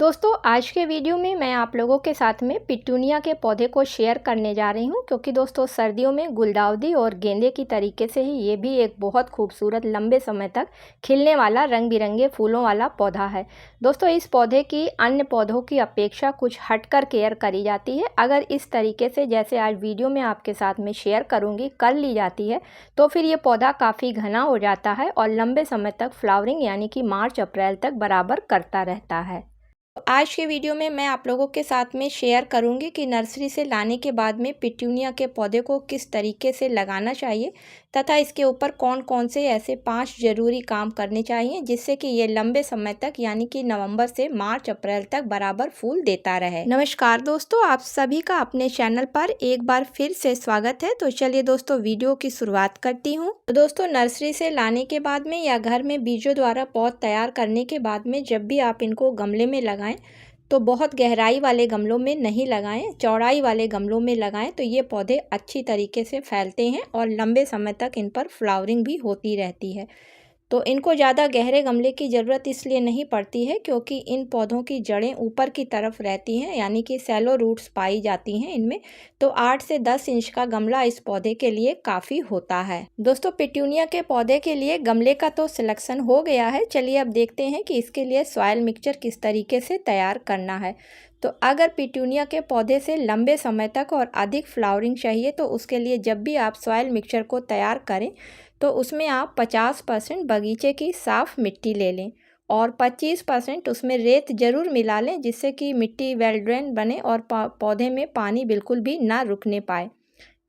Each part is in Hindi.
दोस्तों आज के वीडियो में मैं आप लोगों के साथ में पिटूनिया के पौधे को शेयर करने जा रही हूं, क्योंकि दोस्तों सर्दियों में गुलदाउदी और गेंदे की तरीके से ही ये भी एक बहुत खूबसूरत लंबे समय तक खिलने वाला रंग बिरंगे फूलों वाला पौधा है। दोस्तों इस पौधे की अन्य पौधों की अपेक्षा कुछ हटकर केयर करी जाती है। अगर इस तरीके से जैसे आज वीडियो में आपके साथ में शेयर करूँगी कर ली जाती है तो फिर ये पौधा काफ़ी घना हो जाता है और लंबे समय तक फ्लावरिंग यानी कि मार्च अप्रैल तक बराबर करता रहता है। आज के वीडियो में मैं आप लोगों के साथ में शेयर करूंगी कि नर्सरी से लाने के बाद में पिटूनिया के पौधे को किस तरीके से लगाना चाहिए तथा इसके ऊपर कौन कौन से ऐसे 5 ज़रूरी काम करने चाहिए जिससे कि ये लंबे समय तक यानी कि नवंबर से मार्च अप्रैल तक बराबर फूल देता रहे। नमस्कार दोस्तों, आप सभी का अपने चैनल पर एक बार फिर से स्वागत है। तो चलिए दोस्तों वीडियो की शुरुआत करती हूँ। तो दोस्तों नर्सरी से लाने के बाद में या घर में बीजों द्वारा पौध तैयार करने के बाद में जब भी आप इनको गमले में लगाएं तो बहुत गहराई वाले गमलों में नहीं लगाएं, चौड़ाई वाले गमलों में लगाएं तो ये पौधे अच्छी तरीके से फैलते हैं और लंबे समय तक इन पर फ्लावरिंग भी होती रहती है। तो इनको ज़्यादा गहरे गमले की ज़रूरत इसलिए नहीं पड़ती है क्योंकि इन पौधों की जड़ें ऊपर की तरफ रहती हैं, यानी कि सैलो रूट्स पाई जाती हैं इनमें। तो 8 से 10 इंच का गमला इस पौधे के लिए काफ़ी होता है। दोस्तों पिटूनिया के पौधे के लिए गमले का तो सिलेक्शन हो गया है। चलिए अब देखते हैं कि इसके लिए सॉइल मिक्सचर किस तरीके से तैयार करना है। तो अगर पिटूनिया के पौधे से लंबे समय तक और अधिक फ्लावरिंग चाहिए तो उसके लिए जब भी आप सॉइल मिक्सचर को तैयार करें तो उसमें आप 50% बगीचे की साफ़ मिट्टी ले लें और 25% उसमें रेत ज़रूर मिला लें, जिससे कि मिट्टी वेल ड्रेन बने और पौधे में पानी बिल्कुल भी ना रुकने पाए।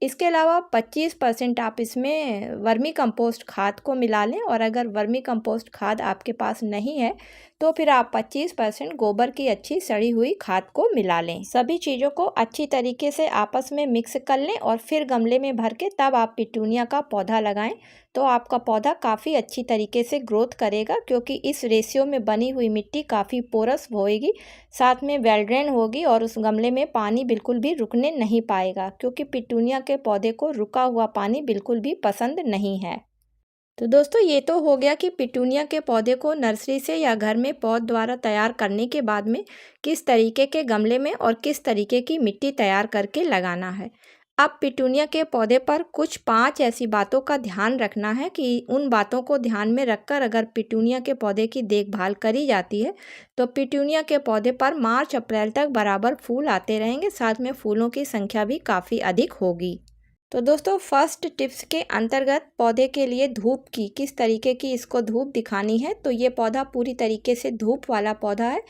इसके अलावा 25% आप इसमें वर्मी कंपोस्ट खाद को मिला लें और अगर वर्मी कंपोस्ट खाद आपके पास नहीं है तो फिर आप 25% गोबर की अच्छी सड़ी हुई खाद को मिला लें। सभी चीज़ों को अच्छी तरीके से आपस में मिक्स कर लें और फिर गमले में भर के तब आप पिटूनिया का पौधा लगाएं तो आपका पौधा काफ़ी अच्छी तरीके से ग्रोथ करेगा, क्योंकि इस रेशियो में बनी हुई मिट्टी काफ़ी पोरस होएगी, साथ में वेल ड्रेन होगी और उस गमले में पानी बिल्कुल भी रुकने नहीं पाएगा, क्योंकि पिटूनिया के पौधे को रुका हुआ पानी बिल्कुल भी पसंद नहीं है। तो दोस्तों ये तो हो गया कि पिटूनिया के पौधे को नर्सरी से या घर में पौध द्वारा तैयार करने के बाद में किस तरीके के गमले में और किस तरीके की मिट्टी तैयार करके लगाना है। अब पिटूनिया के पौधे पर कुछ 5 ऐसी बातों का ध्यान रखना है कि उन बातों को ध्यान में रखकर अगर पिटूनिया के पौधे की देखभाल करी जाती है तो पिटूनिया के पौधे पर मार्च अप्रैल तक बराबर फूल आते रहेंगे, साथ में फूलों की संख्या भी काफ़ी अधिक होगी। तो दोस्तों फर्स्ट टिप्स के अंतर्गत पौधे के लिए धूप की किस तरीके की इसको धूप दिखानी है। तो ये पौधा पूरी तरीके से धूप वाला पौधा है,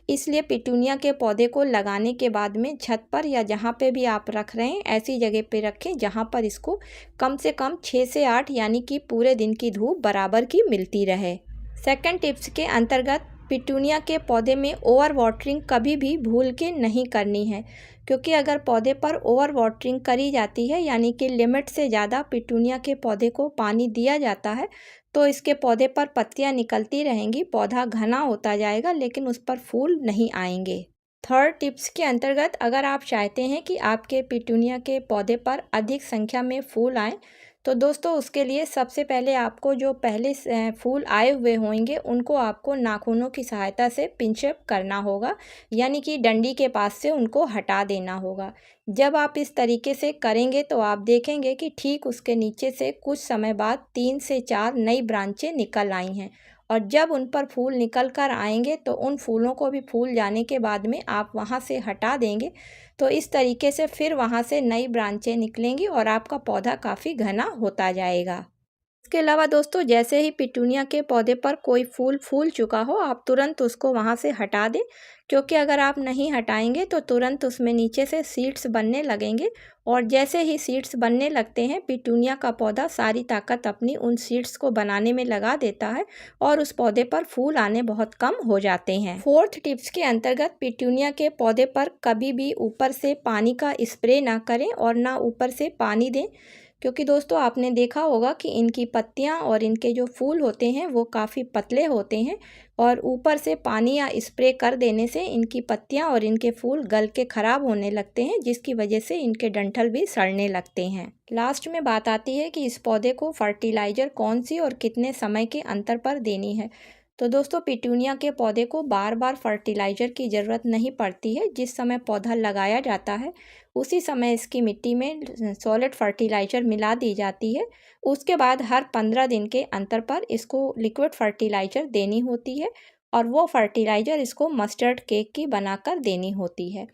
इसलिए पिटूनिया के पौधे को लगाने के बाद में छत पर या जहाँ पे भी आप रख रहे हैं ऐसी जगह पे रखें जहाँ पर इसको कम से कम 6 से 8 यानी कि पूरे दिन की धूप बराबर की मिलती रहे। सेकंड टिप्स के अंतर्गत पिटूनिया के पौधे में ओवर वाटरिंग कभी भी भूल के नहीं करनी है, क्योंकि अगर पौधे पर ओवर वाटरिंग करी जाती है यानी कि लिमिट से ज़्यादा पिटूनिया के पौधे को पानी दिया जाता है तो इसके पौधे पर पत्तियां निकलती रहेंगी, पौधा घना होता जाएगा लेकिन उस पर फूल नहीं आएंगे। थर्ड टिप्स के अंतर्गत अगर आप चाहते हैं कि आपके पिटूनिया के पौधे पर अधिक संख्या में फूल आएँ तो दोस्तों उसके लिए सबसे पहले आपको जो पहले फूल आए हुए होंगे उनको आपको नाखूनों की सहायता से पिंचअप करना होगा, यानी कि डंडी के पास से उनको हटा देना होगा। जब आप इस तरीके से करेंगे तो आप देखेंगे कि ठीक उसके नीचे से कुछ समय बाद 3 से 4 नई ब्रांचें निकल आई हैं और जब उन पर फूल निकल कर आएंगे तो उन फूलों को भी फूल जाने के बाद में आप वहाँ से हटा देंगे। तो इस तरीके से फिर वहाँ से नई ब्रांचें निकलेंगी और आपका पौधा काफ़ी घना होता जाएगा। इसके अलावा दोस्तों जैसे ही पिटूनिया के पौधे पर कोई फूल चुका हो आप तुरंत उसको वहाँ से हटा दें, क्योंकि अगर आप नहीं हटाएंगे तो तुरंत उसमें नीचे से सीड्स बनने लगेंगे और जैसे ही सीड्स बनने लगते हैं पिटूनिया का पौधा सारी ताकत अपनी उन सीड्स को बनाने में लगा देता है और उस पौधे पर फूल आने बहुत कम हो जाते हैं। फोर्थ टिप्स के अंतर्गत पिटूनिया के पौधे पर कभी भी ऊपर से पानी का स्प्रे ना करें और ना ऊपर से पानी दें, क्योंकि दोस्तों आपने देखा होगा कि इनकी पत्तियां और इनके जो फूल होते हैं वो काफ़ी पतले होते हैं और ऊपर से पानी या स्प्रे कर देने से इनकी पत्तियां और इनके फूल गल के ख़राब होने लगते हैं, जिसकी वजह से इनके डंठल भी सड़ने लगते हैं। लास्ट में बात आती है कि इस पौधे को फर्टिलाइज़र कौन सी और कितने समय के अंतर पर देनी है। तो दोस्तों पिटूनिया के पौधे को बार बार फर्टिलाइज़र की ज़रूरत नहीं पड़ती है। जिस समय पौधा लगाया जाता है उसी समय इसकी मिट्टी में सॉलिड फर्टिलाइज़र मिला दी जाती है। उसके बाद हर 15 दिन के अंतर पर इसको लिक्विड फर्टिलाइज़र देनी होती है और वो फर्टिलाइज़र इसको मस्टर्ड केक की बनाकर देनी होती है।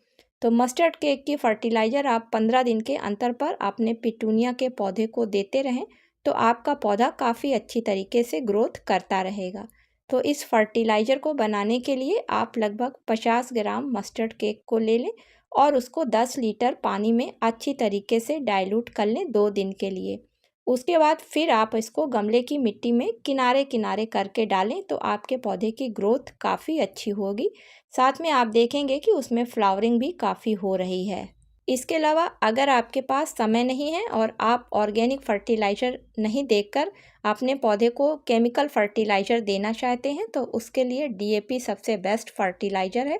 तो मस्टर्ड केक की फर्टिलाइज़र आप 15 दिन के अंतर पर अपने पिटूनिया के पौधे को देते रहें तो आपका पौधा काफ़ी अच्छी तरीके से ग्रोथ करता रहेगा। तो इस फर्टिलाइज़र को बनाने के लिए आप लगभग 50 ग्राम मस्टर्ड केक को ले लें और उसको 10 लीटर पानी में अच्छी तरीके से डाइल्यूट कर लें 2 दिन के लिए। उसके बाद फिर आप इसको गमले की मिट्टी में किनारे किनारे करके डालें तो आपके पौधे की ग्रोथ काफ़ी अच्छी होगी। साथ में आप देखेंगे कि उसमें फ्लावरिंग भी काफ़ी हो रही है। इसके अलावा अगर आपके पास समय नहीं है और आप ऑर्गेनिक फर्टिलाइज़र नहीं देकर अपने पौधे को केमिकल फर्टिलाइज़र देना चाहते हैं तो उसके लिए डीएपी सबसे बेस्ट फर्टिलाइज़र है।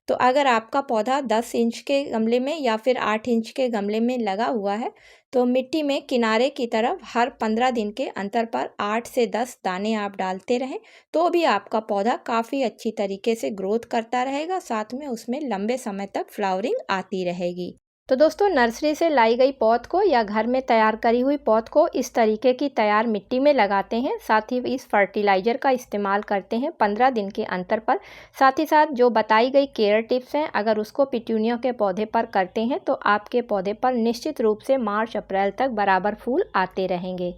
तो अगर आपका पौधा 10 इंच के गमले में या फिर 8 इंच के गमले में लगा हुआ है तो मिट्टी में किनारे की तरफ हर 15 दिन के अंतर पर 8 से 10 दाने आप डालते रहें तो भी आपका पौधा काफ़ी अच्छी तरीके से ग्रोथ करता रहेगा। साथ में उसमें लंबे समय तक फ्लावरिंग आती रहेगी। तो दोस्तों नर्सरी से लाई गई पौध को या घर में तैयार करी हुई पौध को इस तरीके की तैयार मिट्टी में लगाते हैं। साथ ही इस फर्टिलाइज़र का इस्तेमाल करते हैं 15 दिन के अंतर पर। साथ ही साथ जो बताई गई केयर टिप्स हैं अगर उसको पिटूनिया के पौधे पर करते हैं तो आपके पौधे पर निश्चित रूप से मार्च अप्रैल तक बराबर फूल आते रहेंगे।